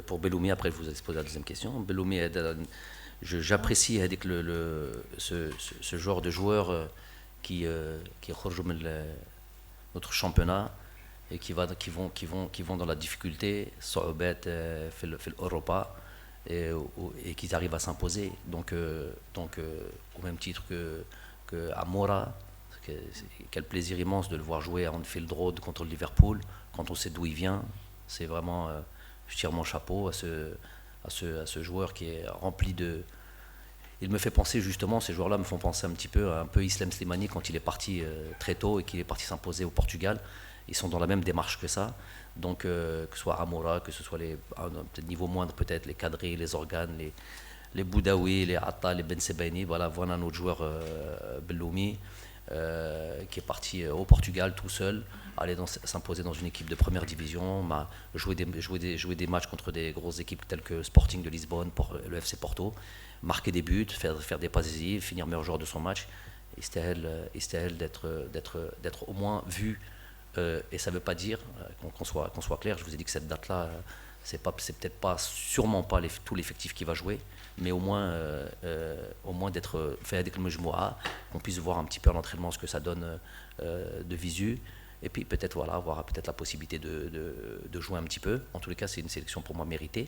pour Belloumi, après je vous ai posé la deuxième question. Belloumi, j'apprécie avec ce genre de joueurs qui خرجوا notre championnat et qui vont dans la difficulté, صعوبات في l'Europa et qui arrivent à s'imposer. Donc au même titre que Amora, quel plaisir immense de le voir jouer à Anfield Road contre le Liverpool, quand on sait d'où il vient. C'est vraiment, je tire mon chapeau à ce joueur qui est rempli de. Il me fait penser justement, ces joueurs-là me font penser un peu Islam Slimani quand il est parti très tôt et qu'il est parti s'imposer au Portugal. Ils sont dans la même démarche que ça. Donc que ce soit Amora, que ce soit peut-être niveau moindre peut-être, les Kadri, les Organes, les Boudaoui, les Atta, les Ben Sebaini. Voilà un autre joueur, Belloumi, qui est parti au Portugal tout seul, aller s'imposer dans une équipe de première division, jouer des matchs contre des grosses équipes telles que Sporting de Lisbonne, le FC Porto, marquer des buts, faire des passes décisives, finir meilleur joueur de son match. Il d'être au moins vu. Et ça ne veut pas dire, qu'on soit clair, je vous ai dit que cette date-là, c'est peut-être pas, sûrement pas tout l'effectif qui va jouer, mais au moins d'être fait avec le Mejmoua, qu'on puisse voir un petit peu à l'entraînement ce que ça donne de visu, et puis peut-être avoir peut-être la possibilité de jouer un petit peu. En tous les cas, c'est une sélection pour moi méritée.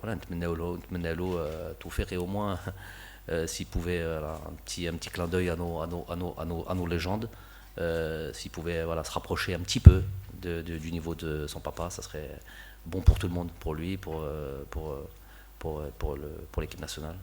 نتمنى tout faire, et au moins s'il pouvait un petit clin d'œil à nos légendes, s'il pouvait se rapprocher un petit peu du niveau de son papa, ça serait bon pour tout le monde, pour lui, pour l'équipe nationale.